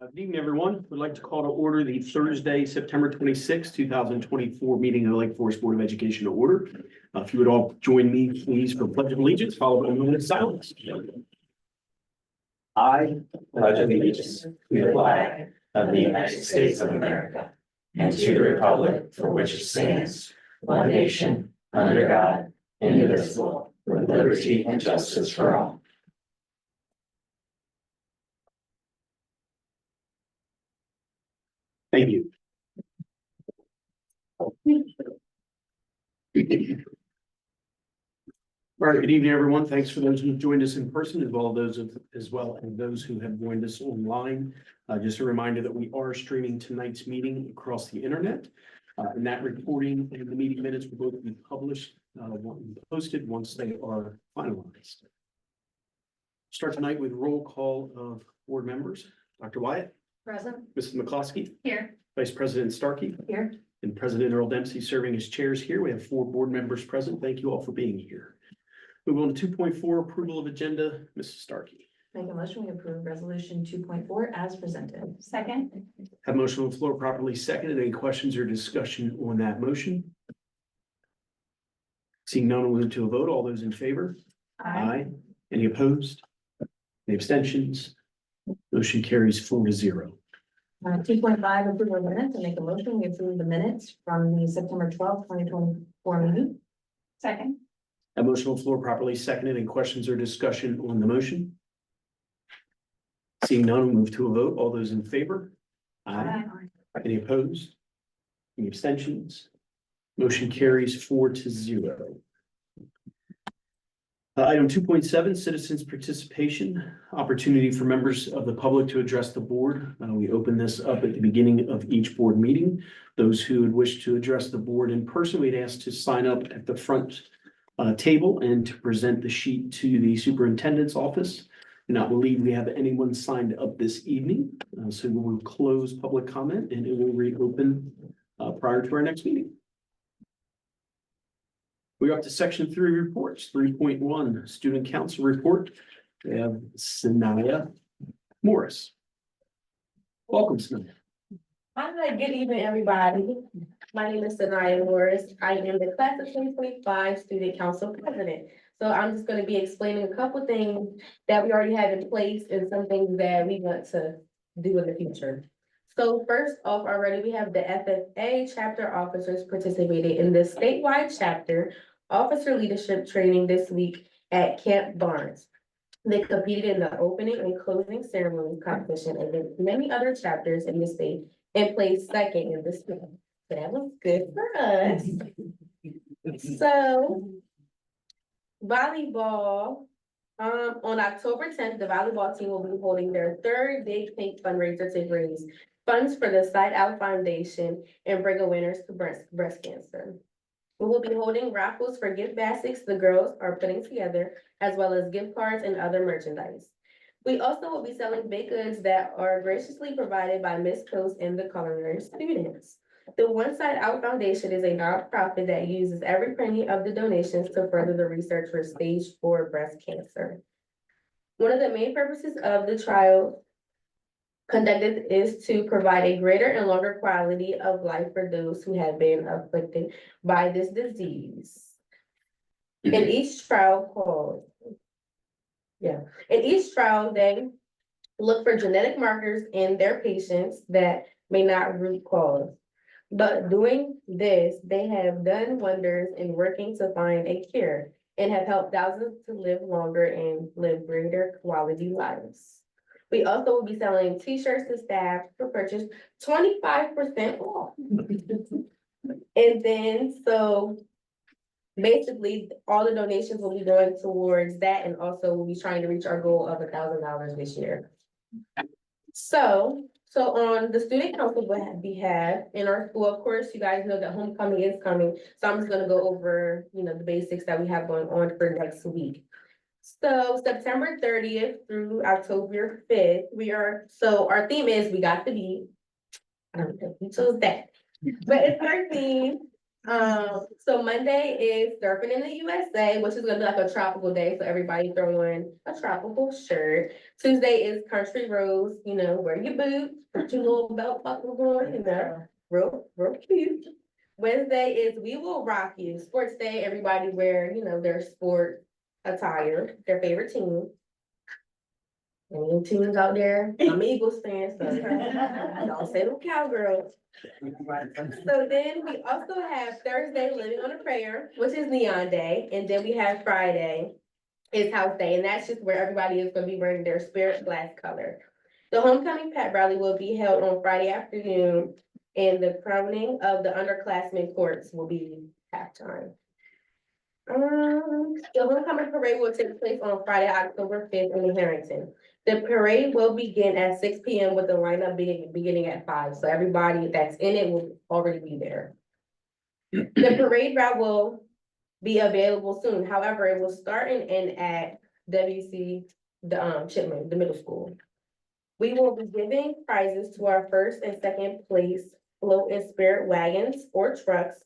Good evening, everyone. We'd like to call to order the Thursday, September 26, 2024 meeting of the Lake Forest Board of Education to order. If you would all join me, please, for pledge of allegiance, followed by a moment of silence. I pledge allegiance to the flag of the United States of America and to the republic for which it stands, one nation, under God, indivisible, with liberty and justice for all. Thank you. All right, good evening, everyone. Thanks for those who joined us in person, as well as those who have joined us online. Just a reminder that we are streaming tonight's meeting across the internet. And that recording and the meeting minutes will both be published, posted once they are finalized. Start tonight with roll call of board members. Dr. Wyatt. Present. Mrs. McCloskey. Here. Vice President Starkey. Here. And President Earl Dempsey serving as chairs here. We have 4 board members present. Thank you all for being here. Move on to 2.4, approval of agenda. Mrs. Starkey. Make a motion, we approve resolution 2.4 as presented. Second. Have motion on the floor properly seconded. Any questions or discussion on that motion? Seeing none, we'll move to a vote. All those in favor? Any opposed? Any abstentions? Motion carries 4-0. 2.5, approval of minutes, and make a motion, we approve the minutes from the September 12th, 2024 meeting. Second. Have motion on the floor properly seconded. Any questions or discussion on the motion? Seeing none, we'll move to a vote. All those in favor? Any opposed? Any abstentions? Motion carries 4-0. Item 2.7, citizens participation, opportunity for members of the public to address the board. We open this up at the beginning of each board meeting. Those who would wish to address the board in person, we'd ask to sign up at the front table and to present the sheet to the superintendent's office. I do not believe we have anyone signed up this evening, so we will close public comment and it will reopen prior to our next meeting. We're up to section 3 reports, 3.1 student council report. We have Sanaya Morris. Welcome, Sanaya. Hi, good evening, everybody. My name is Sanaya Morris. I am the class of 2025 student council president. So I'm just going to be explaining a couple things that we already have in place and some things that we want to do in the future. So first off, already we have the FFA chapter officers participated in the statewide chapter officer leadership training this week at Camp Barnes. They competed in the opening and closing ceremony competition against many other chapters in the state and placed second in this week. So that was good for us. So volleyball, on October 10th, the volleyball team will be holding their 3rd Big Pink fundraiser to raise funds for the Side Out Foundation and bring awareness to breast cancer. We will be holding raffles for gift baskets the girls are putting together, as well as gift cards and other merchandise. We also will be selling baked goods that are graciously provided by Miss Coast and the culinary students. The One Side Out Foundation is a nonprofit that uses every penny of the donations to further the research for stage 4 breast cancer. One of the main purposes of the trial conducted is to provide a greater and longer quality of life for those who have been afflicted by this disease. In each trial they look for genetic markers in their patients that may not root cause. But doing this, they have done wonders in working to find a cure and have helped thousands to live longer and live greater quality lives. We also will be selling t-shirts to staff for purchase 25% off. And then, so basically all the donations will be going towards that, and also we'll be trying to reach our goal of $1,000 this year. So on the student council behalf in our school, of course, you guys know that homecoming is coming. So I'm just gonna go over, the basics that we have going on for next week. So September 30th through October 5th, our theme is We Got the Beat. I don't know if we chose that, but it's our theme. So Monday is surfing in the USA, which is gonna be like a tropical day, so everybody throw on a tropical shirt. Tuesday is country roads, you know, wear your boots, put your little belt buckle on, you know, real cute. Wednesday is We Will Rock You, sports day, everybody wear, you know, their sport attire, their favorite team. Any teams out there, I'm Eagles fan, so don't say them Cowgirls. So then we also have Thursday, Living on a Prayer, which is Neon Day, and then we have Friday is House Day, and that's just where everybody is gonna be wearing their spirit glass color. The homecoming pep rally will be held on Friday afternoon, and the crowning of the underclassmen courts will be halftime. The homecoming parade will take place on Friday, October 5th in Harrington. The parade will begin at 6 p.m. with the lineup beginning at 5, so everybody that's in it will already be there. The parade route will be available soon, however, it will start and end at WC, Chipman, the middle school. We will be giving prizes to our first and second place float and spirit wagons or trucks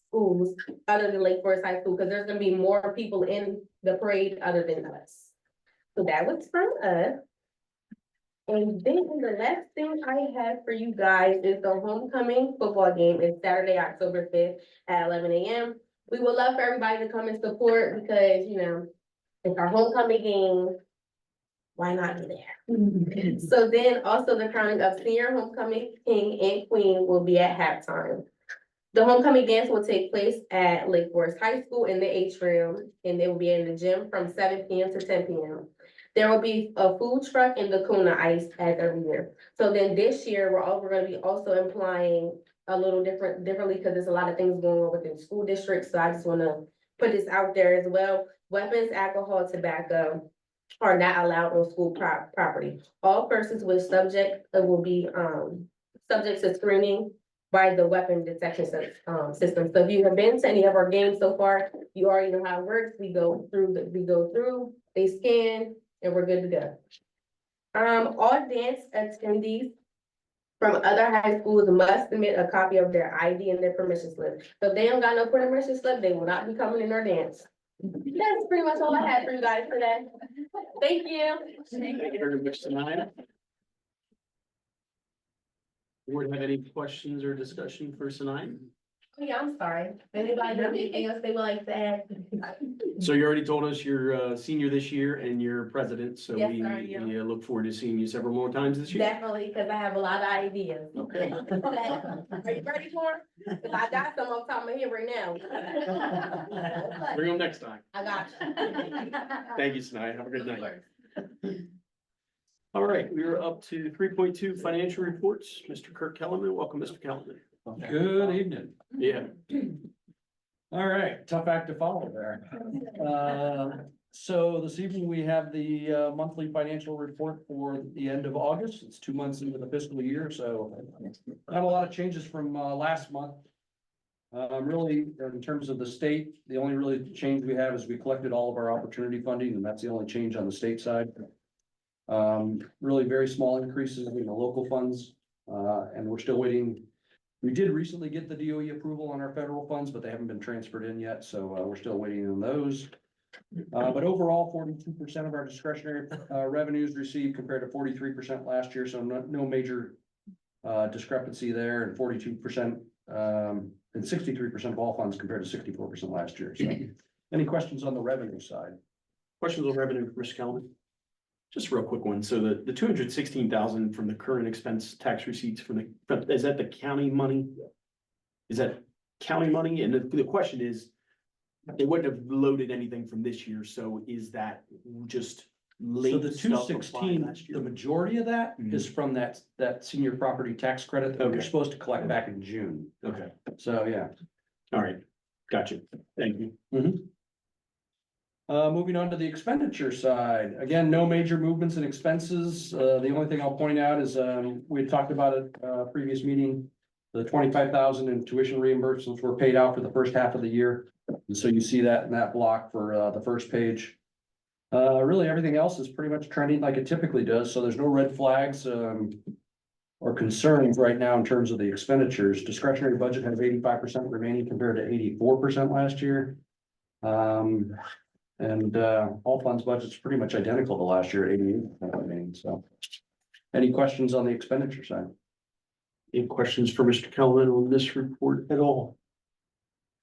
schools other than Lake Forest High School, because there's gonna be more people in the parade other than us. So that was from us. And then the last thing I have for you guys is the homecoming football game is Saturday, October 5th at 11 a.m. We would love for everybody to come and support because, you know, it's our homecoming game. Why not be there? So then also the crowning of senior homecoming king and queen will be at halftime. The homecoming dance will take place at Lake Forest High School in the atrium, and they will be in the gym from 7 p.m. to 10 p.m. There will be a food truck and the Kuna Ice as every year. So then this year, we're gonna be also implying a little differently, because there's a lot of things going on within school districts, so I just wanna put this out there as well. Weapons, alcohol, tobacco are not allowed on school property. All persons will be subject to screening by the weapon detection system. So if you have been to any of our games so far, you already know how it works. We go through, they scan, and we're good to go. All dance attendees from other high schools must submit a copy of their ID and their permission slip. So if they don't got no permission slip, they will not be coming in our dance. That's pretty much all I had for you guys today. Thank you. Thank you very much, Sanaya. Board have any questions or discussion for Sanaya? Oh, yeah, I'm sorry. Anybody have anything else they would like to add? So you already told us you're a senior this year and you're president, so Yes, we sir, yeah. look forward to seeing you several more times this year. Definitely, because I have a lot of ideas. Okay. Are you ready for them? If I got some on top of my head right now. Bring them next time. I got you. Thank you, Sanaya. Have a good night. All right, we are up to 3.2 financial reports. Mr. Kirk Kellerman, welcome, Mr. Kellerman. Good evening. Yeah. All right, tough act to follow there. So this evening we have the monthly financial report for the end of August. It's 2 months into the fiscal year, so not a lot of changes from last month. Really, in terms of the state, the only really change we have is we collected all of our opportunity funding, and that's the only change on the state side. Really very small increases in the local funds, and we're still waiting. We did recently get the DOE approval on our federal funds, but they haven't been transferred in yet, so we're still waiting on those. But overall, 42% of our discretionary revenues received compared to 43% last year, so no major discrepancy there, and 42% and 63% of all funds compared to 64% last year. So, any questions on the revenue side? Questions on revenue for Mr. Kellerman? Just a real quick one. So the 216,000 from the current expense tax receipts is that the county money? Is that county money? And the question is, they wouldn't have loaded anything from this year, so is that just late? So the stuff 216, applied last year? the majority of that is from that senior property tax credit that we're Okay. supposed to collect back in June. Okay, So, yeah. all right, gotcha. Thank you. Moving on to the expenditure side, again, no major movements in expenses. The only thing I'll point out is, we had talked about it, previous meeting. The 25,000 in tuition reimbursements were paid out for the first half of the year. And so you see that in that block for, the first page. Really, everything else is pretty much trending like it typically does, so there's no red flags. or concerns right now in terms of the expenditures. Discretionary budget has 85% remaining compared to 84% last year. And all funds budget's pretty much identical to last year at 88%, remaining, so. Any questions on the expenditure side? Any questions for Mr. Kelvin on this report at all?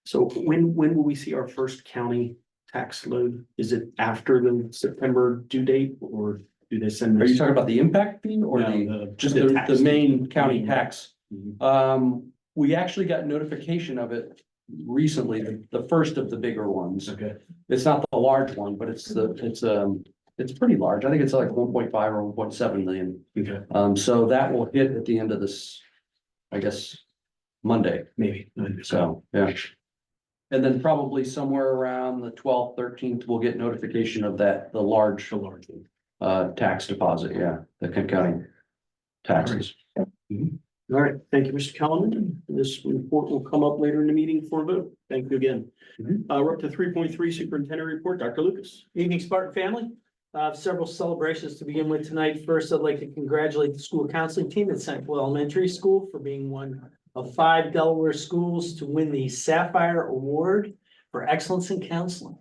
So when will we see our first county tax load? Is it after the September due date, or do they send? Are you us- talking about the impact fee or No, the, just the the tax. main county tax? Mhm. We actually got notification of it recently, the first of the bigger ones. Okay, It's not the large one, but it's pretty large. I think it's like 1.5 or 1.7 million. okay, So that will hit at the end of this, I guess, Monday. maybe. So, yeah. And then probably somewhere around the 12th, 13th, we'll get notification of that, the large, tax deposit, yeah, the Kent County taxes. All right, thank you, Mr. Kellerman. This report will come up later in the meeting for a vote. Thank you again. We're up to 3.3 Superintendent Report, Dr. Lucas. Evening, Spartan family. Several celebrations to begin with tonight. First, I'd like to congratulate the school counseling team at Central Elementary School for being one of 5 Delaware schools to win the Sapphire Award for Excellence in Counseling.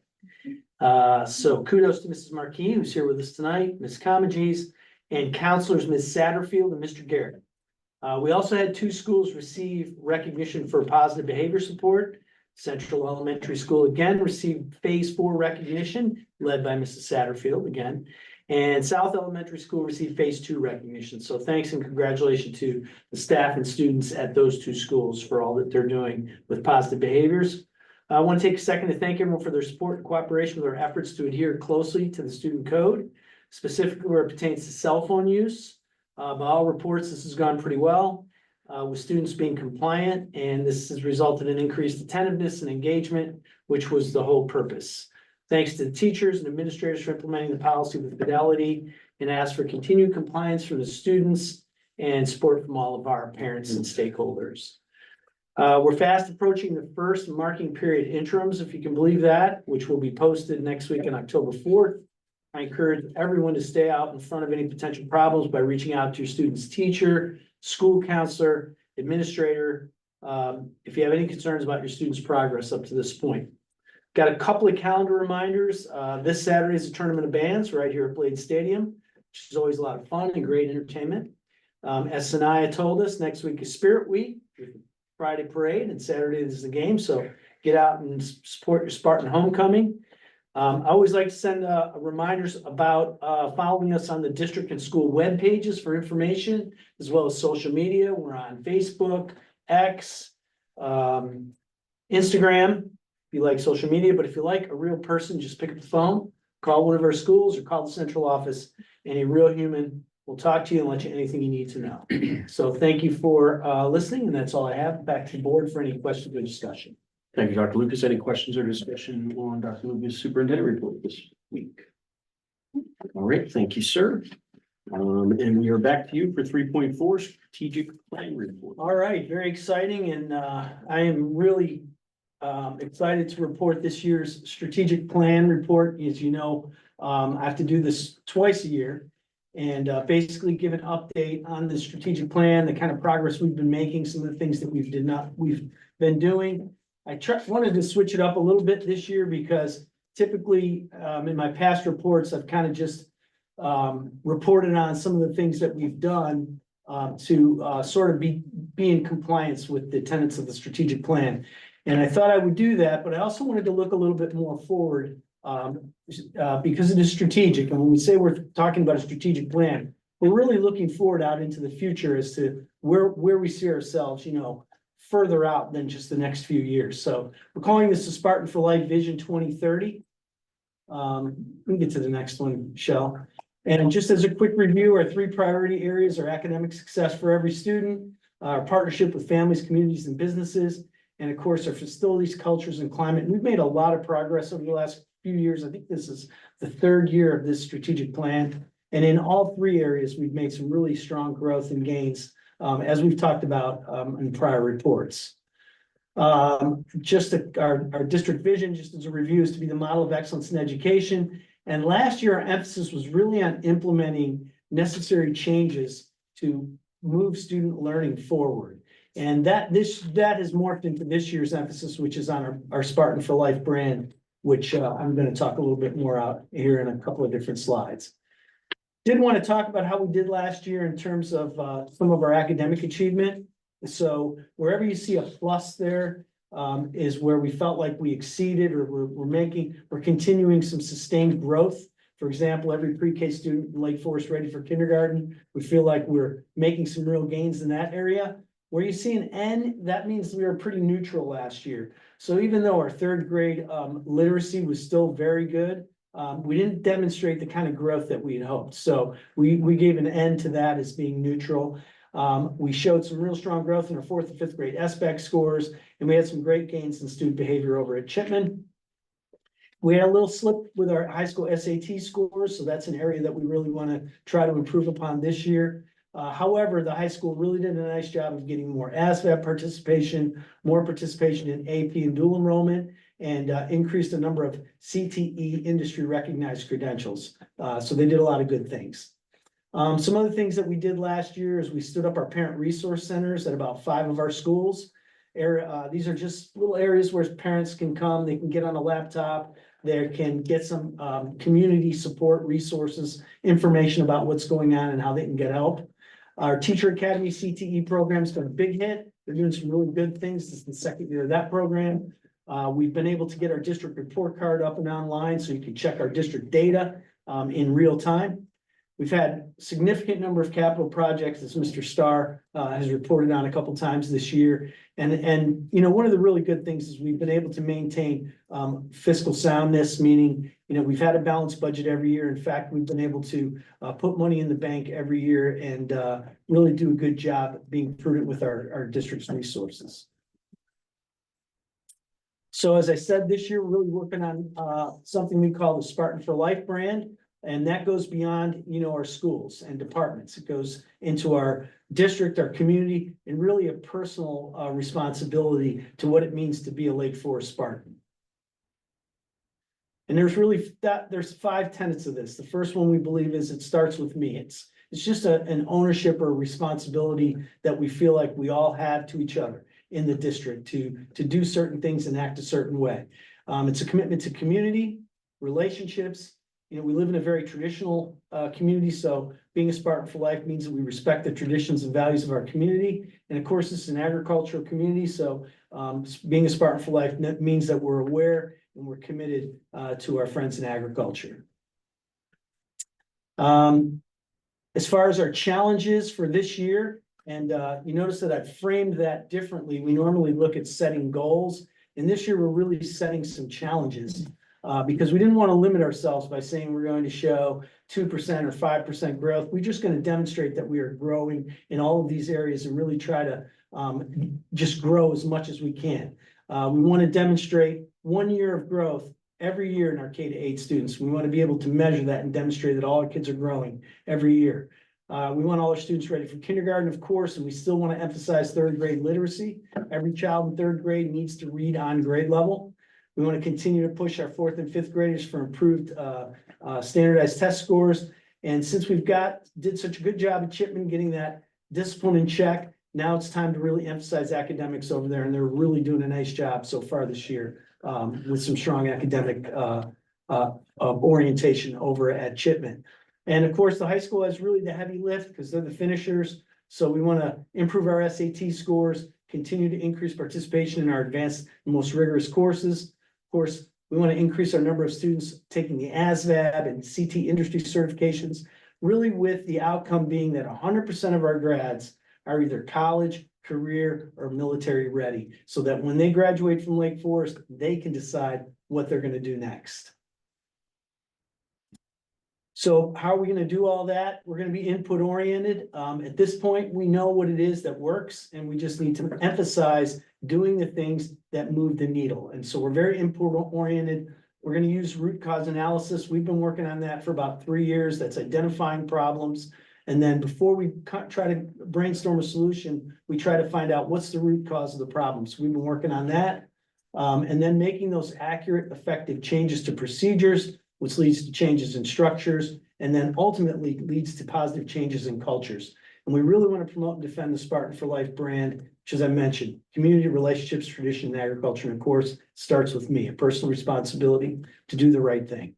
So kudos to Mrs. Marquis, who's here with us tonight, Ms. Comegys, and counselors, Ms. Satterfield and Mr. Garrett. We also had 2 schools receive recognition for positive behavior support. Central Elementary School again received Phase 4 recognition, led by Mrs. Satterfield again. And South Elementary School received Phase 2 recognition. So thanks and congratulations to the staff and students at those 2 schools for all that they're doing with positive behaviors. I want to take a second to thank everyone for their support and cooperation with our efforts to adhere closely to the student code, specifically where it pertains to cell phone use. By all reports, this has gone pretty well. With students being compliant, and this has resulted in increased attentiveness and engagement, which was the whole purpose. Thanks to the teachers and administrators for implementing the policy with fidelity, and ask for continued compliance from the students and support from all of our parents and stakeholders. We're fast approaching the first marking period interims, if you can believe that, which will be posted next week on October 4th. I encourage everyone to stay out in front of any potential problems by reaching out to your student's teacher, school counselor, administrator, if you have any concerns about your student's progress up to this point. Got a couple of calendar reminders. This Saturday is a tournament of bands right here at Blade Stadium, which is always a lot of fun and great entertainment. As Sanaya told us, next week is Spirit Week, Friday parade, and Saturday is the game. So get out and support your Spartan homecoming. I always like to send reminders about following us on the district and school web pages for information, as well as social media. We're on Facebook, X, Instagram, if you like social media. But if you like a real person, just pick up the phone, call one of our schools or call the central office, and a real human will talk to you and let you anything you need to know. So thank you for listening, and that's all I have. Back to the board for any questions or discussion. Thank you, Dr. Lucas. Any questions or discussion on Dr. Lucas' Superintendent Report this week? All right, thank you, sir. And we are back to you for 3.4 Strategic Plan Report. All right, very exciting, and I am really excited to report this year's strategic plan report. As you know, I have to do this twice a year and basically give an update on the strategic plan, the kind of progress we've been making, some of the things that we've been doing. I wanted to switch it up a little bit this year because typically in my past reports, I've kind of just reported on some of the things that we've done to sort of be in compliance with the tenets of the strategic plan. And I thought I would do that, but I also wanted to look a little bit more forward because it is strategic. And when we say we're talking about a strategic plan, we're really looking forward out into the future as to where we see ourselves, further out than just the next few years. So we're calling this the Spartan for Life Vision 2030. We can get to the next one, Michelle. And just as a quick review, our 3 priority areas are academic success for every student, our partnership with families, communities, and businesses, and of course, our facilities, cultures, and climate. And we've made a lot of progress over the last few years. I think this is the 3rd year of this strategic plan. And in all 3 areas, we've made some really strong growth and gains, as we've talked about in prior reports. Our district vision, just as a review, is to be the model of excellence in education. And last year, our emphasis was really on implementing necessary changes to move student learning forward. And that has morphed into this year's emphasis, which is on our Spartan for Life brand, which I'm going to talk a little bit more out here in a couple of different slides. Did want to talk about how we did last year in terms of some of our academic achievement. So wherever you see a plus there is where we felt like we exceeded, or we're continuing some sustained growth. For example, every pre-K student in Lake Forest ready for kindergarten, we feel like we're making some real gains in that area. Where you see an N, that means we were pretty neutral last year. So even though our third grade literacy was still very good, we didn't demonstrate the kind of growth that we had hoped. So we gave an N to that as being neutral. We showed some real strong growth in our 4th and 5th grade SBAC scores, and we had some great gains in student behavior over at Chipman. We had a little slip with our high school SAT scores, so that's an area that we really want to try to improve upon this year. However, the high school really did a nice job of getting more ASVAB participation, more participation in AP and dual enrollment, and increased the number of CTE industry recognized credentials. So they did a lot of good things. Some other things that we did last year is we stood up our parent resource centers at about 5 of our schools. These are just little areas where parents can come, they can get on a laptop, they can get some community support resources, information about what's going on and how they can get help. Our Teacher Academy CTE program's been a big hit. They're doing some really good things. This is the 2nd year of that program. We've been able to get our district report card up and online so you can check our district data in real time. We've had a significant number of capital projects, as Mr. Starr has reported on a couple times this year. And you know, one of the really good things is we've been able to maintain fiscal soundness, meaning, you know, we've had a balanced budget every year. In fact, we've been able to put money in the bank every year and really do a good job being prudent with our district's resources. So as I said, this year, we're really working on something we call the Spartan for Life brand. And that goes beyond, you know, our schools and departments. It goes into our district, our community, and really a personal responsibility to what it means to be a Lake Forest Spartan. And there's 5 tenets of this. The first one we believe is it starts with me. It's just an ownership or responsibility that we feel like we all have to each other in the district to do certain things and act a certain way. It's a commitment to community, relationships. You know, we live in a very traditional community, so being a Spartan for Life means that we respect the traditions and values of our community. And of course, it's an agricultural community, so being a Spartan for Life means that we're aware and we're committed to our friends in agriculture. As far as our challenges for this year, and you notice that I've framed that differently. We normally look at setting goals, and this year we're really setting some challenges. Because we didn't want to limit ourselves by saying we're going to show 2% or 5% growth. We're just going to demonstrate that we are growing in all of these areas and really try to just grow as much as we can. We want to demonstrate 1 year of growth every year in our K-8 students. We want to be able to measure that and demonstrate that all our kids are growing every year. We want all our students ready for kindergarten, of course, and we still want to emphasize 3rd grade literacy. Every child in 3rd grade needs to read on grade level. We want to continue to push our 4th and 5th graders for improved standardized test scores. And since did such a good job at Chipman getting that discipline in check, now it's time to really emphasize academics over there. And they're really doing a nice job so far this year with some strong academic orientation over at Chipman. And of course, the high school has really the heavy lift because they're the finishers. So we want to improve our SAT scores, continue to increase participation in our advanced and most rigorous courses. Of course, we want to increase our number of students taking the ASVAB and CT industry certifications, really with the outcome being that 100% of our grads are either college, career, or military ready, so that when they graduate from Lake Forest, they can decide what they're going to do next. So how are we going to do all that? We're going to be input oriented. At this point, we know what it is that works, and we just need to emphasize doing the things that move the needle. And so we're very input oriented. We're going to use root cause analysis. We've been working on that for about 3 years. That's identifying problems. And then before we try to brainstorm a solution, we try to find out what's the root cause of the problem. So we've been working on that. And then making those accurate, effective changes to procedures, which leads to changes in structures, and then ultimately leads to positive changes in cultures. And we really want to promote and defend the Spartan for Life brand, which, as I mentioned, community relationships, tradition, and agriculture, and of course, starts with me, a personal responsibility to do the right thing.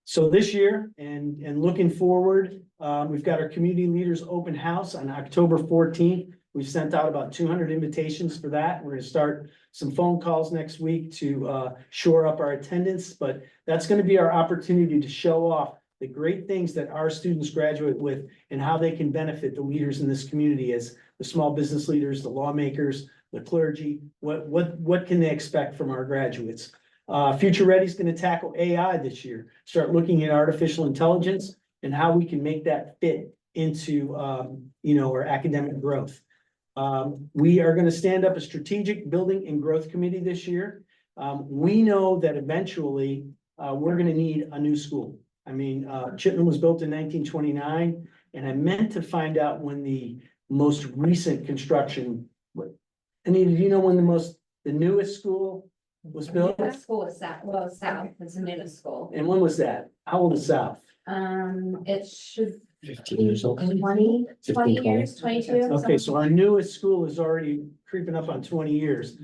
So this year and looking forward, we've got our community leaders open house on October 14th. We've sent out about 200 invitations for that. We're gonna start some phone calls next week to shore up our attendance, but that's gonna be our opportunity to show off the great things that our students graduate with and how they can benefit the leaders in this community as the small business leaders, the lawmakers, the clergy. What can they expect from our graduates? Future Ready is going to tackle AI this year, start looking at artificial intelligence and how we can make that fit into, our academic growth. We are going to stand up a strategic building and growth committee this year. We know that eventually, we're going to need a new school. I mean, Chipman was built in 1929, and I meant to find out when the most recent construction. Anita, do you know when the newest school was built? The school is south, it's a middle school. And when was that? How old is South? It should 15 years old. 20 years, 22. Okay, so our newest school is already creeping up on 20 years.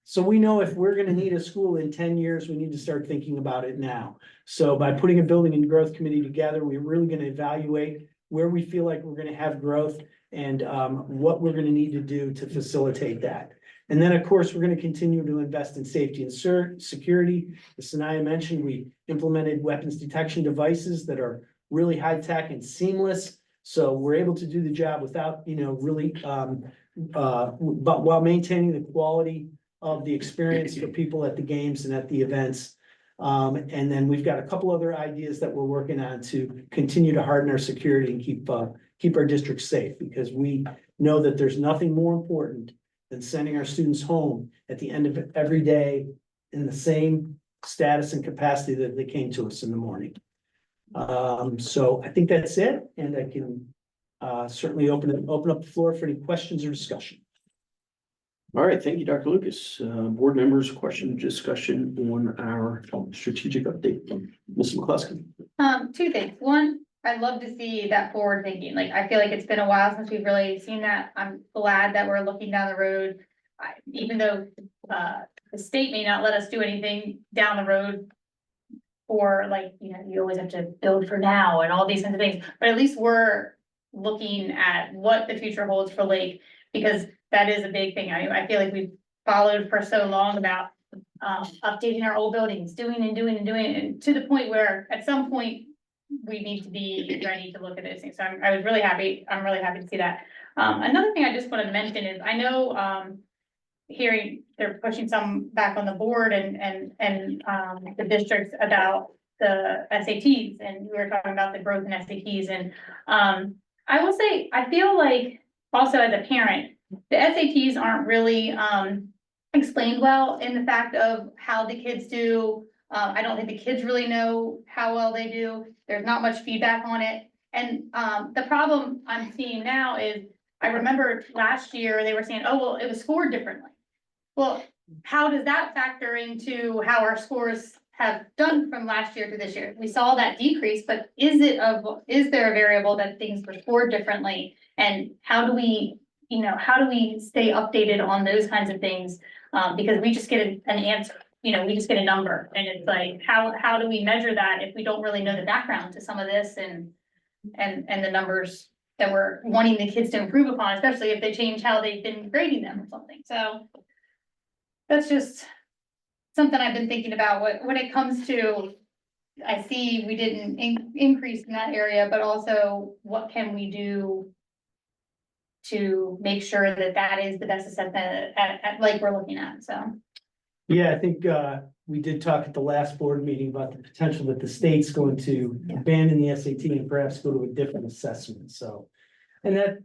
So we know if we're gonna need a school in 10 years, we need to start thinking about it now. So by putting a building and growth committee together, we're really gonna evaluate where we feel like we're gonna have growth and what we're gonna need to do to facilitate that. And then, of course, we're gonna continue to invest in safety and security. As Sanaya mentioned, we implemented weapons detection devices that are really high tech and seamless. So we're able to do the job without, really, but while maintaining the quality of the experience for people at the games and at the events. And then we've got a couple other ideas that we're working on to continue to harden our security and keep our district safe, because we know that there's nothing more important than sending our students home at the end of every day in the same status and capacity that they came to us in the morning. So I think that's it, and I can certainly open up the floor for any questions or discussion. All right, thank you, Dr. Lucas. Board members, question, discussion on our strategic update. Ms. McCluskey. Two things. One, I'd love to see that forward thinking. Like, I feel like it's been a while since we've really seen that. I'm glad that we're looking down the road. Even though, the state may not let us do anything down the road for, like, you always have to build for now and all these kinds of things, but at least we're looking at what the future holds for Lake, because that is a big thing. I feel like we've followed for so long about updating our old buildings, doing, and to the point where at some point we need to be ready to look at those things. So I'm really happy to see that. Another thing I just wanted to mention is, I know hearing they're pushing some back on the board and the districts about the SATs, and we were talking about the growth in SATs, and I will say, I feel like also as a parent, the SATs aren't really explained well in the fact of how the kids do. I don't think the kids really know how well they do. There's not much feedback on it. And the problem I'm seeing now is, I remember last year they were saying, oh, well, it was scored differently. Well, how does that factor into how our scores have done from last year to this year? We saw that decrease, but is there a variable that things were scored differently? And how do we stay updated on those kinds of things? Because we just get an answer, we just get a number, and it's like, how do we measure that if we don't really know the background to some of this and the numbers that we're wanting the kids to improve upon, especially if they change how they've been grading them or something. So that's just something I've been thinking about when it comes to, I see we didn't increase in that area, but also what can we do to make sure that that is the best assessment at like we're looking at, so. Yeah, I think we did talk at the last board meeting about the potential that the state's going to abandon the SAT and perhaps go to a different assessment, so. And that,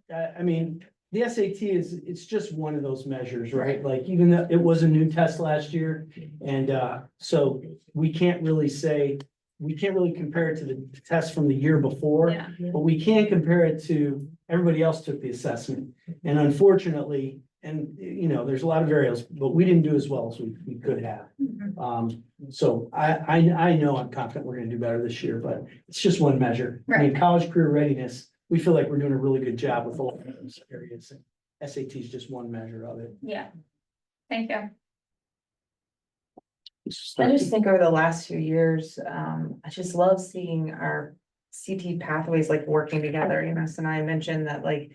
the SAT it's just one of those measures, right? Like, even though it was a new test last year, and so we can't really compare it to the test from the year before. Yeah. But we can compare it to, everybody else took the assessment. And unfortunately, And, there's a lot of variables, but we didn't do as well as we could have. So I know I'm confident we're gonna do better this year, but it's just one measure. I mean, college career readiness, we feel like we're doing a really good job with all of those areas. SAT is just one measure of it. Yeah. Thank you. I just think over the last few years, I just love seeing our CT pathways like working together, so now I mentioned that like.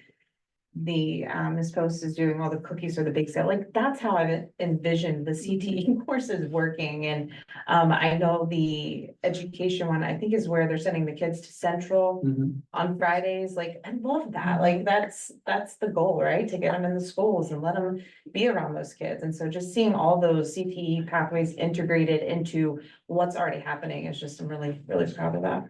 The Ms. Post is doing all the cookies for the bake sale, like that's how I've envisioned the CTE courses working, and. I know the education one, I think is where they're sending the kids to Central on Fridays, like, I love that, like, that's the goal, right? To get them in the schools and let them be around those kids, and so just seeing all those CTE pathways integrated into what's already happening is just, I'm really, really proud of that.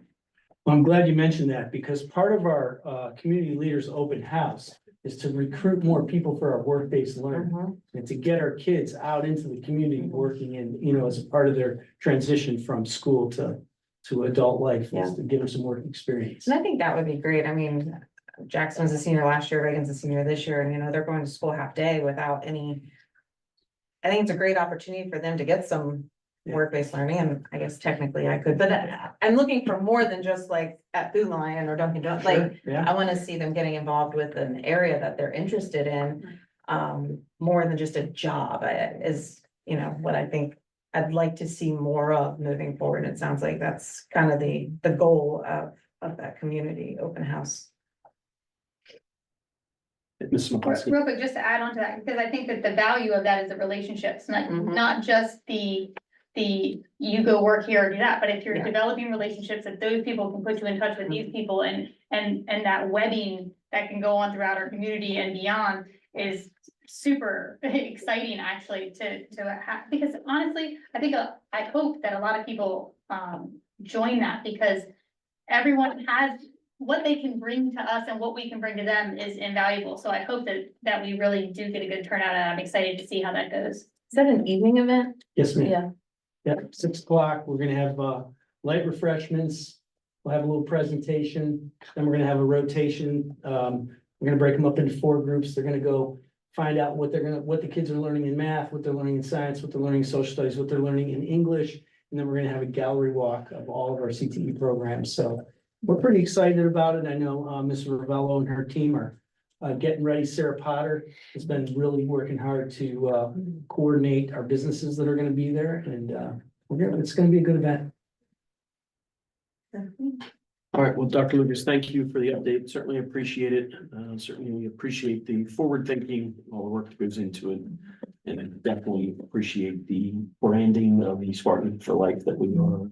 Well, I'm glad you mentioned that because part of our community leaders open house is to recruit more people for our work-based learning and to get our kids out into the community working in, as a part of their transition from school to adult life, is to give them some work experience. And I think that would be great. I mean, Jackson was a senior last year, Reagan's a senior this year, and they're going to school half day without any. I think it's a great opportunity for them to get some work-based learning, and I guess technically I could, but I'm looking for more than just like at Food Lion or Dunkin' Donuts, like. Yeah, I want to see them getting involved with an area that they're interested in, more than just a job is, what I think I'd like to see more of moving forward. It sounds like that's kind of the goal of that community open house. Ms. McCluskey. Real quick, just to add on to that, because I think that the value of that is the relationships, not just the you go work here or do that, but if you're developing relationships that those people can put you in touch with these people and that webbing that can go on throughout our community and beyond is super exciting actually to have, because honestly, I hope that a lot of people join that, because everyone has what they can bring to us and what we can bring to them is invaluable. So I hope that we really do get a good turnout, and I'm excited to see how that goes. Is that an evening event? yes, ma'am. Yeah. Yep, 6 o'clock, we're gonna have light refreshments, we'll have a little presentation, then we're gonna have a rotation. We're gonna break them up into 4 groups, they're gonna go find out what the kids are learning in math, what they're learning in science, what they're learning in social studies, what they're learning in English. And then we're gonna have a gallery walk of all of our CTE programs, so we're pretty excited about it. I know Ms. Ravello and her team are getting ready. Sarah Potter has been really working hard to coordinate our businesses that are gonna be there, and it's gonna be a good event. All right, well, Dr. Lucas, thank you for the update. Certainly appreciate it. Certainly appreciate the forward thinking, all the work that goes into it. And I definitely appreciate the branding of the Spartan for Life that we are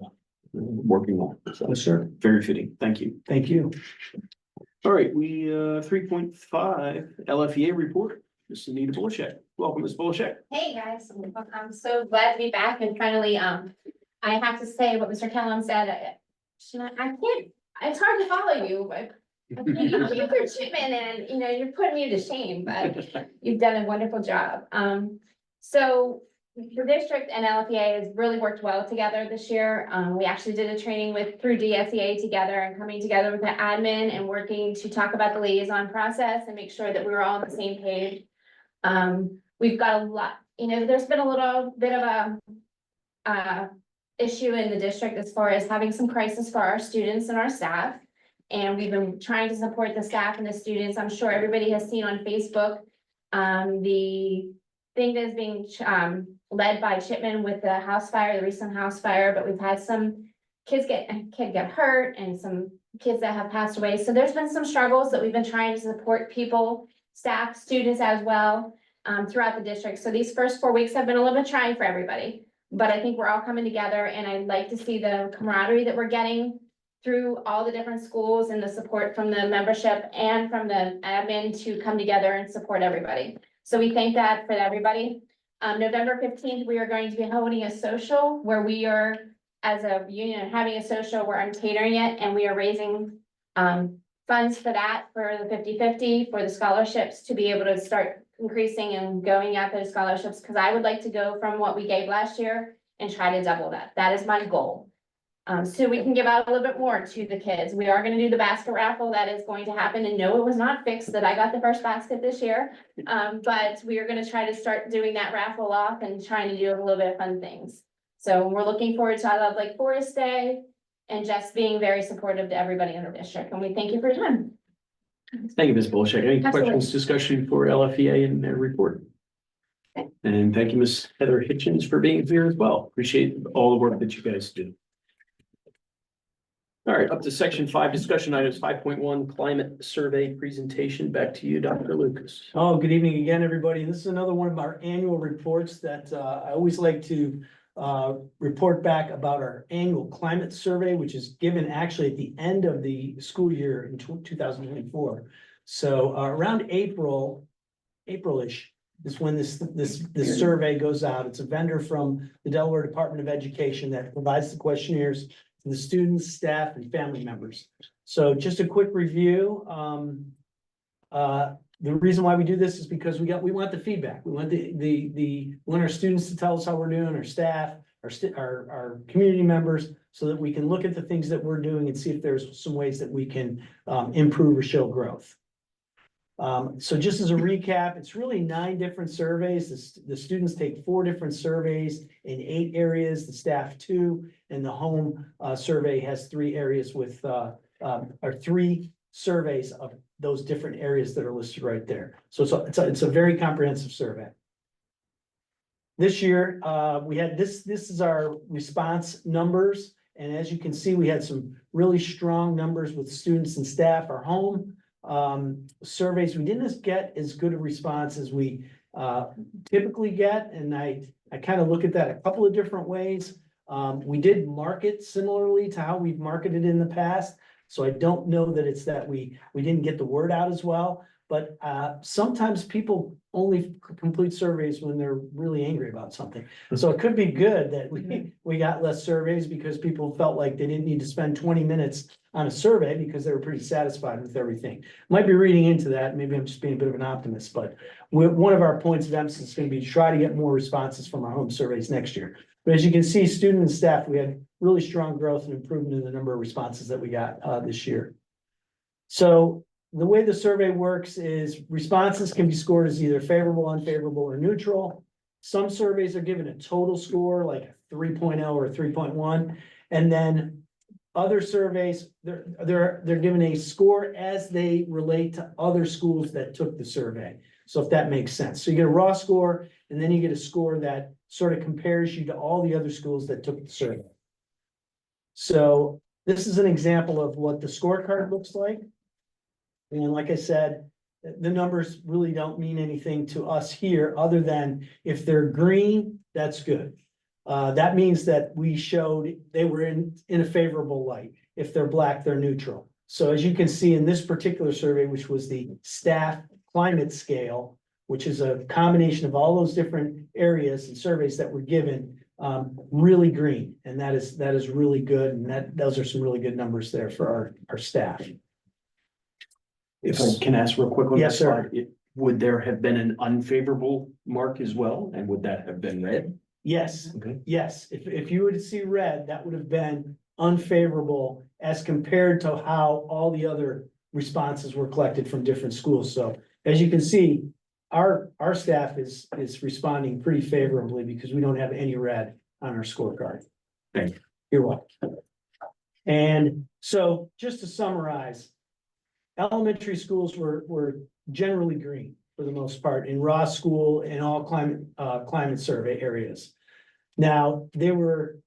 working on. So Yes, sir. very fitting. Thank you. Thank you. All right, we 3.5 LFEA report. Ms. Anita Bulashek. Welcome, Ms. Bulashek. Hey, guys, I'm so glad to be back and finally, I have to say what Mr. Kellum said, I can't, it's hard to follow you, but. You keep your shipment and, you're putting me to shame, but you've done a wonderful job. So the district and LFEA has really worked well together this year. We actually did a training through DSEA together and coming together with the admin and working to talk about the liaison process and make sure that we were all on the same page. We've got a lot, there's been a little bit of a issue in the district as far as having some crisis for our students and our staff. And we've been trying to support the staff and the students. I'm sure everybody has seen on Facebook, the thing that's being led by Chipman with the house fire, the recent house fire, but we've had some kids get hurt and some kids that have passed away. So there's been some struggles that we've been trying to support people, staff, students as well, throughout the district. So these first 4 weeks have been a little bit trying for everybody, but I think we're all coming together, and I'd like to see the camaraderie that we're getting through all the different schools and the support from the membership and from the admin to come together and support everybody. So we thank that for everybody. November 15th, we are going to be holding a social where we are, as a union, having a social where I'm catering it, and we are raising funds for that, for the 50-50, for the scholarships, to be able to start increasing and going after the scholarships, because I would like to go from what we gave last year and try to double that. That is my goal. So we can give out a little bit more to the kids. We are gonna do the basket raffle that is going to happen, and no, it was not fixed that I got the first basket this year. But we are gonna try to start doing that raffle off and trying to do a little bit of fun things. So we're looking forward to I Love Lake Forest Day and just being very supportive to everybody in the district, and we thank you for your time. Thank you, Ms. Bolshak. Any Absolutely. questions, discussion for LFEA and their report? Okay. And thank you, Ms. Heather Hitchens, for being here as well. Appreciate all the work that you guys do. All right, up to section 5, discussion items 5.1, climate survey presentation. Back to you, Dr. Lucas. Oh, good evening again, everybody. This is another one of our annual reports that I always like to report back about our annual climate survey, which is given actually at the end of the school year in 2024. So around April-ish is when this survey goes out. It's a vendor from the Delaware Department of Education that provides the questionnaires to the students, staff, and family members. So just a quick review. The reason why we do this is because we want the feedback. We want we want our students to tell us how we're doing, our staff, our community members, so that we can look at the things that we're doing and see if there's some ways that we can improve or show growth. So just as a recap, it's really 9 different surveys. The students take 4 different surveys in 8 areas, the staff 2, and the home survey has 3 areas with or 3 surveys of those different areas that are listed right there. So it's a very comprehensive survey. This year, we had this is our response numbers. And as you can see, we had some really strong numbers with students and staff. Our home surveys, we didn't get as good a response as we typically get. And I kind of look at that a couple of different ways. We did market similarly to how we've marketed in the past. So I don't know that it's that we didn't get the word out as well, but sometimes people only complete surveys when they're really angry about something. So it could be good that we got less surveys because people felt like they didn't need to spend 20 minutes on a survey because they were pretty satisfied with everything. Might be reading into that. Maybe I'm just being a bit of an optimist, but one of our points of emphasis is going to be to try to get more responses from our home surveys next year. But as you can see, student and staff, we had really strong growth and improvement in the number of responses that we got this year. So the way the survey works is responses can be scored as either favorable, unfavorable, or neutral. Some surveys are given a total score like a 3.0 or a 3.1. And then other surveys, they're given a score as they relate to other schools that took the survey. So if that makes sense. So you get a raw score, and then you get a score that sort of compares you to all the other schools that took the survey. So this is an example of what the scorecard looks like. And like I said, the numbers really don't mean anything to us here, other than if they're green, that's good. That means that we showed they were in a favorable light. If they're black, they're neutral. So as you can see in this particular survey, which was the staff climate scale, which is a combination of all those different areas and surveys that were given, really green. And that is really good. And those are some really good numbers there for our staff. If I can ask real quick on Yes, that sir. slide, would there have been an unfavorable mark as well? And would that have been red? Yes, Okay. yes. If you were to see red, that would have been unfavorable as compared to how all the other responses were collected from different schools. So as you can see, our staff is responding pretty favorably because we don't have any red on our scorecard. Thank you. You're welcome. And so just to summarize, elementary schools were generally green for the most part in Ross School and all climate survey areas. Now, they were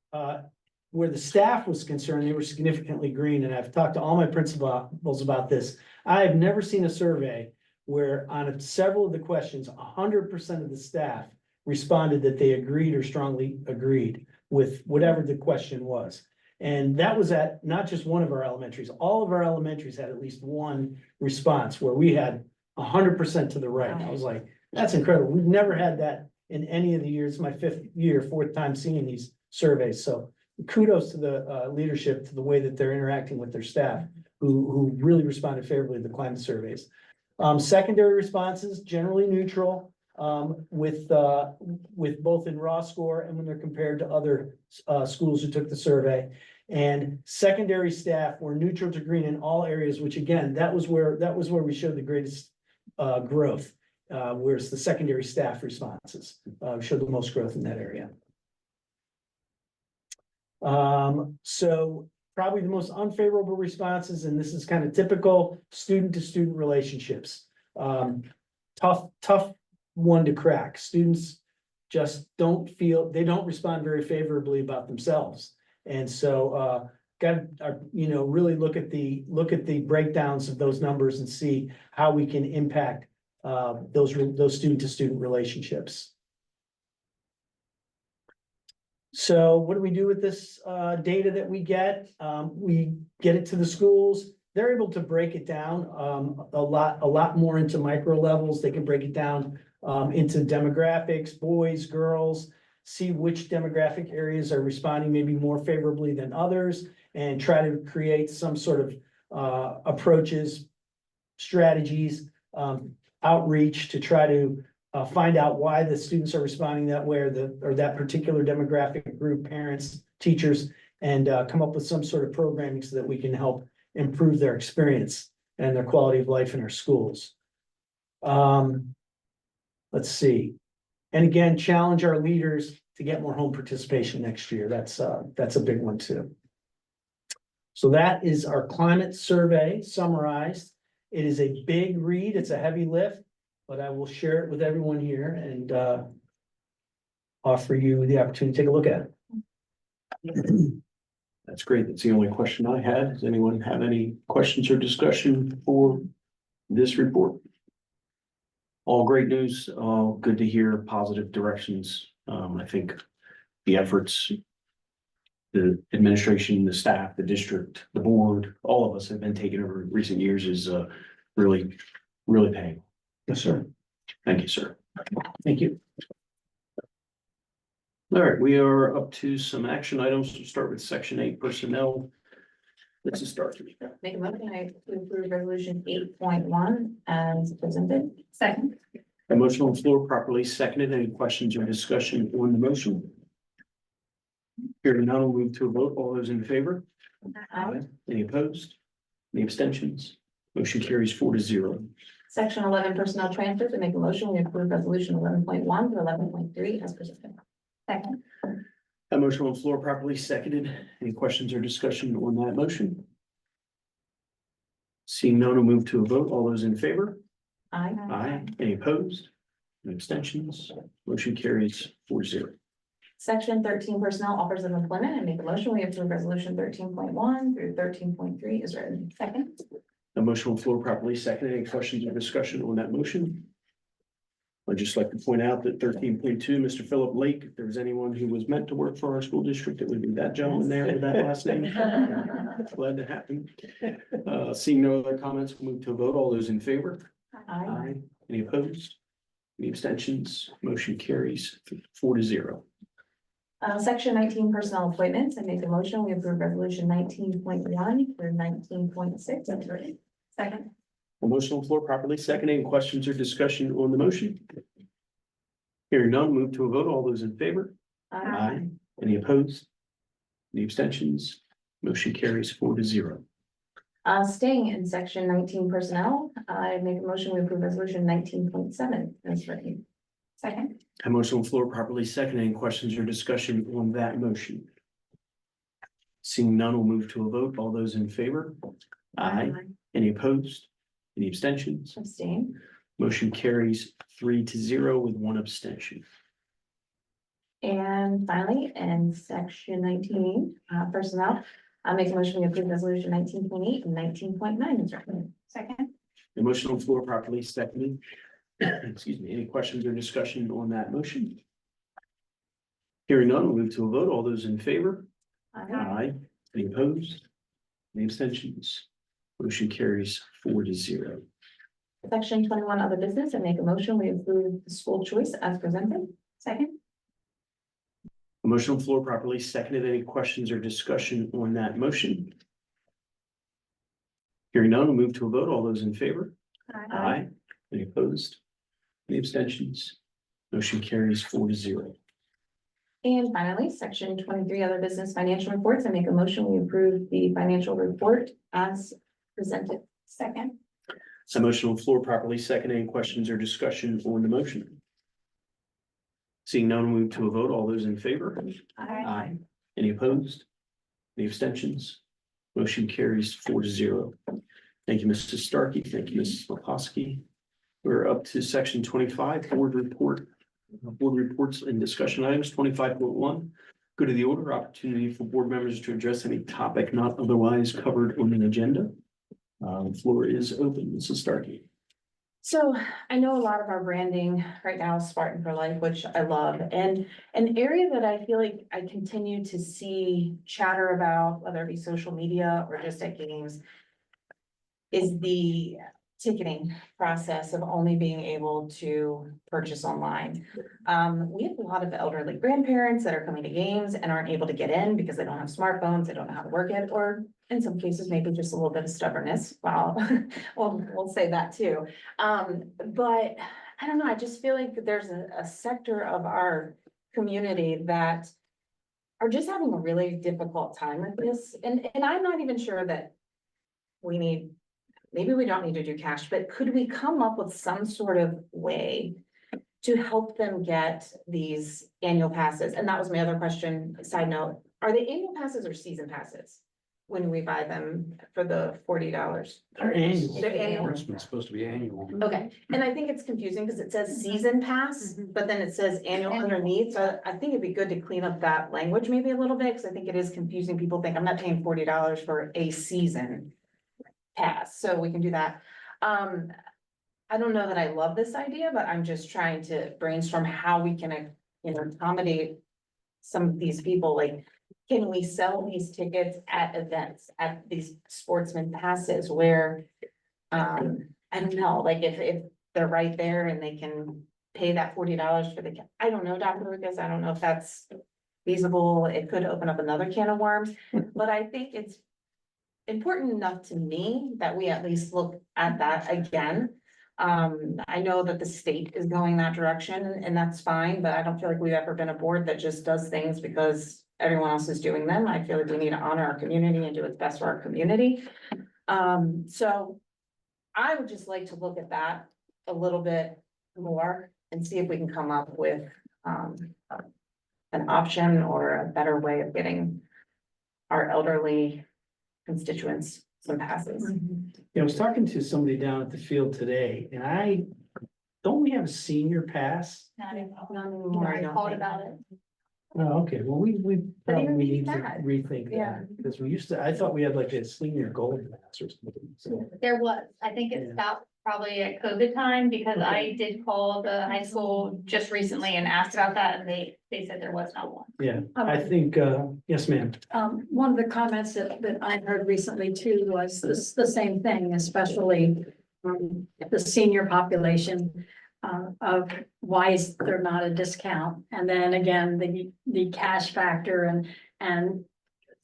where the staff was concerned, they were significantly green. And I've talked to all my principals about this. I have never seen a survey where on several of the questions, 100% of the staff responded that they agreed or strongly agreed with whatever the question was. And that was at not just one of our elementaries. All of our elementaries had at least one response where we had 100% to the right. I was like, that's incredible. We've never had that in any of the years. It's my 4th time seeing these surveys. So kudos to the leadership, to the way that they're interacting with their staff who really responded favorably to the climate surveys. Secondary responses, generally neutral, with both in raw score and when they're compared to other schools who took the survey. And secondary staff were neutral to green in all areas, which again, that was where we showed the greatest growth. Whereas the secondary staff responses showed the most growth in that area. So probably the most unfavorable responses, and this is kind of typical, student to student relationships. Tough one to crack. Students just they don't respond very favorably about themselves. And so, really look at the breakdowns of those numbers and see how we can impact those student to student relationships. So what do we do with this data that we get? We get it to the schools. They're able to break it down a lot more into micro levels. They can break it down into demographics, boys, girls, see which demographic areas are responding maybe more favorably than others, and try to create some sort of approaches, strategies, outreach to try to find out why the students are responding that way, or that particular demographic group, parents, teachers, and come up with some sort of programming so that we can help improve their experience and their quality of life in our schools. Let's see. And again, challenge our leaders to get more home participation next year. That's a big one too. So that is our climate survey summarized. It is a big read. It's a heavy lift, but I will share it with everyone here and offer you the opportunity to take a look at it. That's great. That's the only question I had. Does anyone have any questions or discussion for this report? All great news. Good to hear positive directions. I think the efforts, the administration, the staff, the district, the board, all of us have been taking over recent years is really paying. Yes, sir. Thank you, sir. Thank you. All right, we are up to some action items. We'll start with section 8 personnel. Let's just start. Make a motion to approve resolution 8.1 as presented. Second. A motion on the floor properly seconded. Any questions or discussion on the motion? Hearing none, we'll move to a vote. All those in favor? Aye. Any opposed? Any abstentions? Motion carries 4-0. Section 11 personnel transfers. I make a motion we approve resolution 11.1 to 11.3 as presented. Second. A motion on the floor properly seconded. Any questions or discussion on that motion? Seeing none, we'll move to a vote. All those in favor? Aye. Aye. Any opposed? Any abstentions? Motion carries 4-0. Section 13 personnel offers of employment. I make a motion we approve resolution 13.1 through 13.3 is written. Second. A motion on the floor properly seconded. Any questions or discussion on that motion? I'd just like to point out that 13.2, Mr. Philip Lake, if there was anyone who was meant to work for our school district, it would be that gentleman there with that last name. Glad to have him. Seeing no other comments, we'll move to a vote. All those in favor? Aye. Any opposed? Any abstentions? Motion carries 4-0. Section 19 personnel appointments. I make a motion we approve resolution 19.1 through 19.6 as written. Second. A motion on the floor properly seconded. Any questions or discussion on the motion? Hearing none, move to a vote. All those in favor? Any opposed? Any abstentions? Motion carries 4-0. Staying in section 19 personnel, I make a motion we approve resolution 19.7 as written. Second. A motion on the floor properly seconded. Any questions or discussion on that motion? Seeing none, we'll move to a vote. All those in favor? Aye. Any opposed? Any abstentions? Abstain. Motion carries 3-0 with 1 abstention. And finally, in section 19 personnel, I make a motion we approve resolution 19.8 and 19.9 as written. Second. The motion on the floor properly seconded. Excuse me, any questions or discussion on that motion? Hearing none, we'll move to a vote. All those in favor? Aye. Any opposed? Any abstentions? Motion carries 4-0. Section 21 other business, I make a motion we approve the school choice as presented. Second. A motion on the floor properly seconded. Any questions or discussion on that motion? Hearing none, we'll move to a vote. All those in favor? Aye. Any opposed? Any abstentions? Motion carries 4-0. And finally, section 23, other business financial reports. I make a motion, we approve the financial report as presented. Second. So motion on the floor properly seconded. Any questions or discussion on the motion? Seeing none, move to a vote. All those in favor? Aye. Any opposed? Any abstentions? Motion carries 4-0. Thank you, Mrs. Starkey. Thank you, Mrs. McCloskey. We're up to section 25, board reports and discussion items. 25.1. Go to the order, opportunity for board members to address any topic not otherwise covered on the agenda. The floor is open. Mrs. Starkey. So I know a lot of our branding right now is Spartan for Life, which I love, and an area that I feel like I continue to see chatter about, whether it be social media or just at games, is the ticketing process of only being able to purchase online. We have a lot of elderly grandparents that are coming to games and aren't able to get in because they don't have smartphones, they don't know how to work it, or in some cases, maybe just a little bit of stubbornness. Well, we'll say that too. But I don't know, I just feel like there's a sector of our community that are just having a really difficult time with this. And I'm not even sure that maybe we don't need to do cash, but could we come up with some sort of way to help them get these annual passes? And that was my other question, side note, are they annual passes or season passes? When we buy them for the $40? They're annual. They're annual. It's supposed to be annual. Okay, and I think it's confusing because it says season pass, but then it says annual underneath, so I think it'd be good to clean up that language maybe a little bit, because I think it is confusing. People think I'm not paying $40 for a season pass, so we can do that. I don't know that I love this idea, but I'm just trying to brainstorm how we can, accommodate some of these people, like, can we sell these tickets at events, at these sportsman passes where, I don't know, like if they're right there and they can pay that $40 for I don't know, Dr. Lucas, I don't know if that's feasible. It could open up another can of worms, but I think it's important enough to me that we at least look at that again. I know that the state is going that direction and that's fine, but I don't feel like we've ever been a board that just does things because everyone else is doing them. I feel like we need to honor our community and do what's best for our community. So I would just like to look at that a little bit more and see if we can come up with an option or a better way of getting our elderly constituents some passes. Yeah, I was talking to somebody down at the field today, and don't we have a senior pass? Not anymore. Not anymore, I I don't called think. about it. Oh, okay, well, we But probably even maybe need to that. rethink Yeah. that, because I thought we had like a senior gold pass or something, so. There was, I think it Yeah. stopped probably at COVID time, because I did call the high school just recently and asked about that, and they said there was not one. Yeah, I think, yes, ma'am. One of the comments that I heard recently too was the same thing, especially the senior population of why is there not a discount? And then again, the cash factor and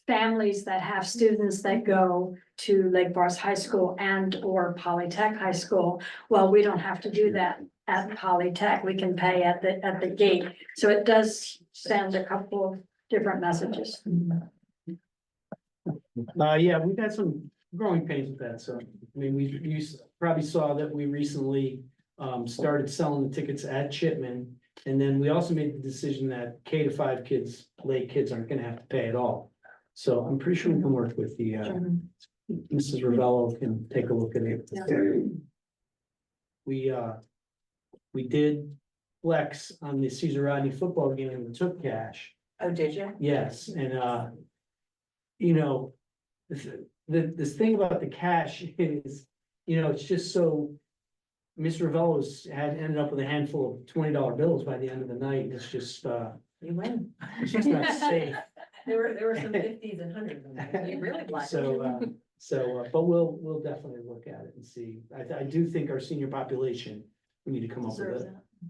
families that have students that go to Lake Forest High School and or Polytech High School. Well, we don't have to do that at Polytech. We can pay at the gate. So it does send a couple of different messages. Yeah, we've had some growing pains with that, so, I mean, you probably saw that we recently started selling the tickets at Chipman. And then we also made the decision that K-5 kids, late kids aren't gonna have to pay at all. So I'm pretty sure we can work with the, Mrs. Ravello can take a look at it. We did flex on the Cesar Rodney football game and took cash. Oh, did you? Yes, and this thing about the cash is, it's just so. Miss Ravello's ended up with a handful of $20 bills by the end of the night. It's just, You win. it's just not safe. There were some 50s and 100s. You really like. But we'll definitely look at it and see. I do think our senior population, we need to come up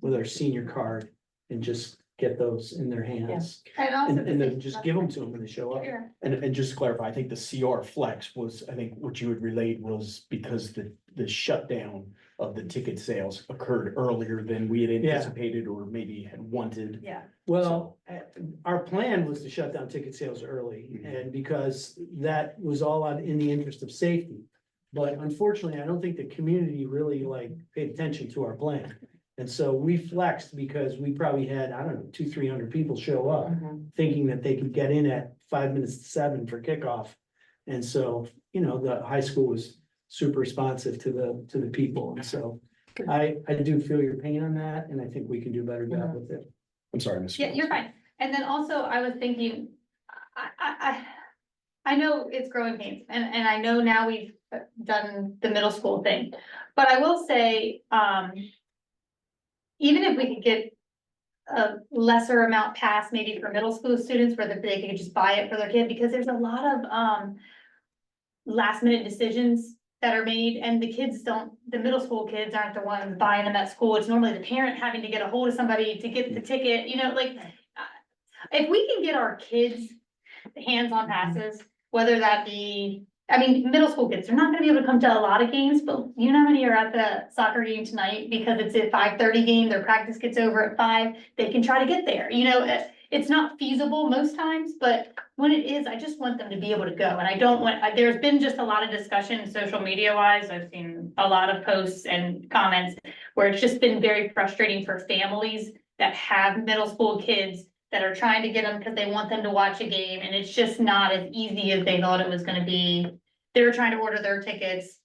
with our senior card and just get those in their hands. And also. And then just give them to them when they show up. Sure. And just to clarify, I think the CR flex was, I think what you had relayed was because the shutdown of the ticket sales occurred earlier than we had Yeah. anticipated or maybe had wanted. Yeah. Well, our plan was to shut down ticket sales early, Mhm. and because that was all out in the interest of safety. But unfortunately, I don't think the community really like paid attention to our plan. And so we flexed because we probably had, I don't know, 200-300 people show up, thinking that they could get in at 5 minutes to 7 for kickoff. And so, you know, the high school was super responsive to the people, and so I do feel your pain on that, and I think we can do a better job with it. I'm sorry, Mr. Yeah, you're fine. And then also I was thinking, I know it's growing pains and I know now we've done the middle school thing. But I will say, even if we could get a lesser amount passed maybe for middle school students where they could just buy it for their kid, because there's a lot of, last minute decisions that are made and the middle school kids aren't the ones buying them at school. It's normally the parent having to get a hold of somebody to get the ticket, you know, like. If we can get our kids hands-on passes, whether that be, I mean, middle school kids, they're not gonna be able to come to a lot of games, but you know how many are at the soccer game tonight because it's a 5:30 game, their practice gets over at 5, they can try to get there, you know, it's not feasible most times, but when it is, I just want them to be able to go, and I don't want, there's been just a lot of discussion social media wise, I've seen a lot of posts and comments where it's just been very frustrating for families that have middle school kids that are trying to get them because they want them to watch a game, and it's just not as easy as they thought it was gonna be. They were trying to order their tickets.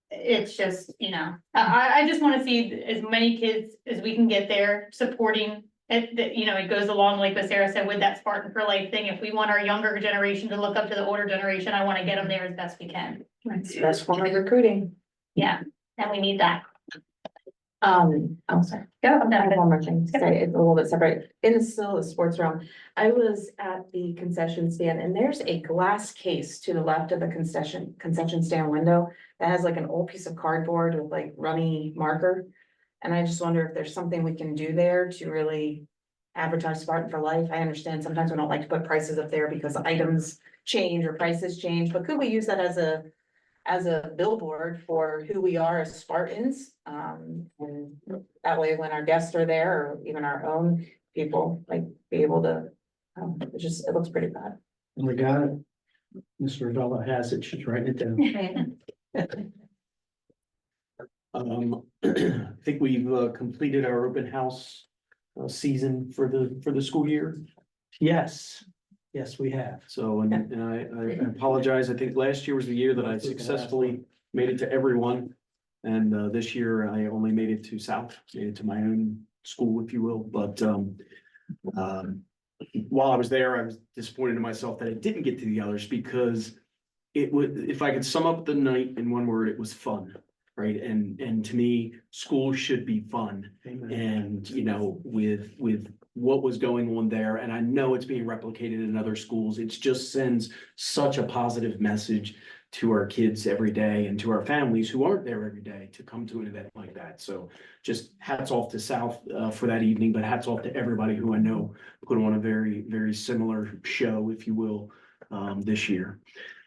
It's just, you know, I just wanna see as many kids as we can get there supporting it, that, you know, it goes along, like what Sarah said, with that Spartan for Life thing. If we want our younger generation to look up to the older generation, I wanna get them there as best we can. Best form of recruiting. Yeah, and we need that. I'm sorry. Go, I'm I have done. one more thing to say, it's a little bit separate, in still the sports realm, I was at the concession stand, and there's a glass case to the left of the concession stand window. That has like an old piece of cardboard with like runny marker, and I just wonder if there's something we can do there to really advertise Spartan for Life. I understand sometimes we don't like to put prices up there because items change or prices change, but could we use that as a billboard for who we are as Spartans? And that way, when our guests are there, or even our own people, like, be able to, it looks pretty bad. We got it. Mr. Ravella has it, she's writing it down. I think we've completed our open house season for the school year. Yes, we have. So, and I apologize. I think last year was the year that I successfully made it to everyone. And this year I only made it to South, made it to my own school, if you will, but while I was there, I was disappointed in myself that I didn't get to the others because it would, if I could sum up the night in one word, it was fun, right? And to me, school should be fun. And, you know, with what was going on there, and I know it's being replicated in other schools, it just sends such a positive message to our kids every day and to our families who aren't there every day to come to an event like that. So just hats off to South for that evening, but hats off to everybody who I know put on a very, very similar show, if you will, this year.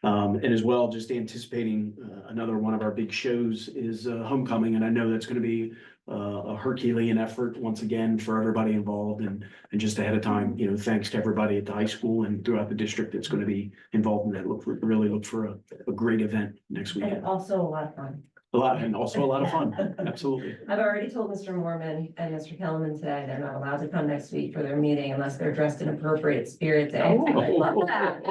And as well, just anticipating another one of our big shows is Homecoming, and I know that's going to be a Herculean effort once again for everybody involved, and just ahead of time, you know, thanks to everybody at the high school and throughout the district that's going to be involved in that. Really look for a great event next weekend. And also a lot of fun. And also a lot of fun. Absolutely. I've already told Mr. Mormon and Mr. Kellerman today, they're not allowed to come next week for their meeting unless they're dressed in appropriate spirit day. I love that.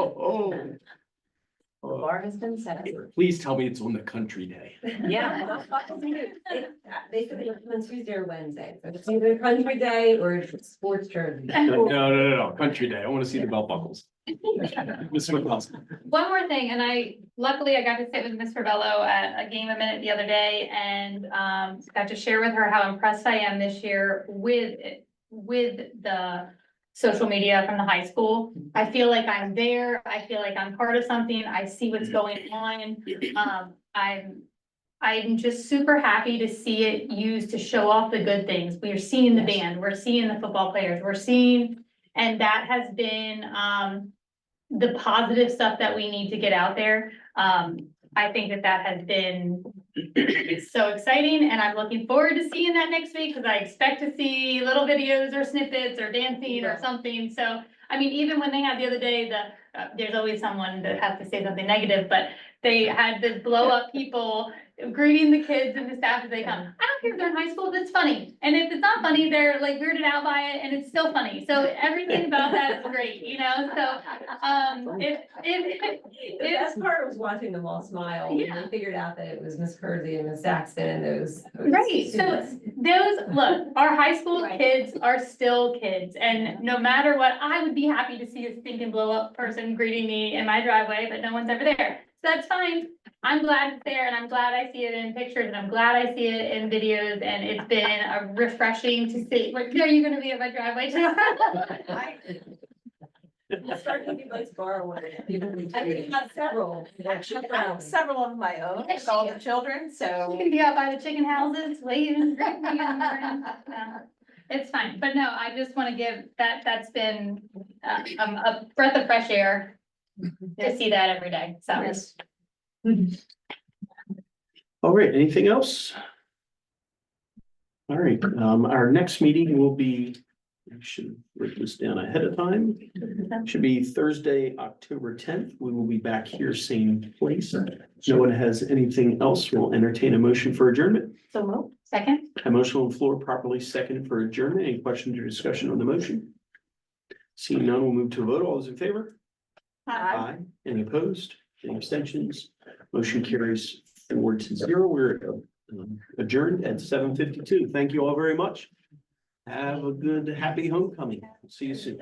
The bar has been set. Please tell me it's on the country day. Yeah. They said they come on Tuesday or Wednesday, so it's either country day or sports jersey. No, country day. I want to see the belt buckles. Ms. McCloskey. One more thing, and luckily I got to sit with Ms. Ravello at a game a minute the other day and got to share with her how impressed I am this year with the social media from the high school. I feel like I'm there. I feel like I'm part of something. I see what's going on. I'm just super happy to see it used to show off the good things. We are seeing the band, we're seeing the football players, and that has been the positive stuff that we need to get out there. I think that has been It's so exciting and I'm looking forward to seeing that next week because I expect to see little videos or snippets or dancing or something. So, I mean, even when they had the other day, there's always someone that has to say something negative, but they had the blow up people greeting the kids and the staff as they come. I don't care if they're in high school, that's funny. And if it's not funny, they're like weirded out by it and it's still funny. So everything about that is great, you know, so, The best part was watching them all smile when Yeah. they figured out that it was Miss Kersey and Miss Saxton and those. Right, so look, our high school Right. kids are still kids, and no matter what, I would be happy to see a stinking blow up person greeting me in my driveway, but no one's ever there. So that's fine, I'm glad it's there, and I'm glad I see it in pictures, and I'm glad I see it in videos, and it's been a refreshing to see. Like, are you gonna be at my driveway tomorrow? We'll start looking like bar one. I think about several. Actually, I have several of my own, with all the children, You so. can be out by the chicken houses, waving, greeting me in the morning. It's fine, but no, I just wanna give, that's been, a breath of fresh air to see that every day, so. Yes. All right, anything else? All right, our next meeting will be, I should write this down ahead of time. Should be Thursday, October 10th. We will be back here, same place. If no one has anything else, we'll entertain a motion for adjournment. So move. Second? A motion on the floor properly seconded for adjournment. Any questions or discussion on the motion? Seeing none, we'll move to a vote. All those in favor? Aye. Any opposed? Any abstentions? Motion carries 4-0. We're adjourned at 7:52. Thank you all very much. Have a good, happy homecoming. See you soon.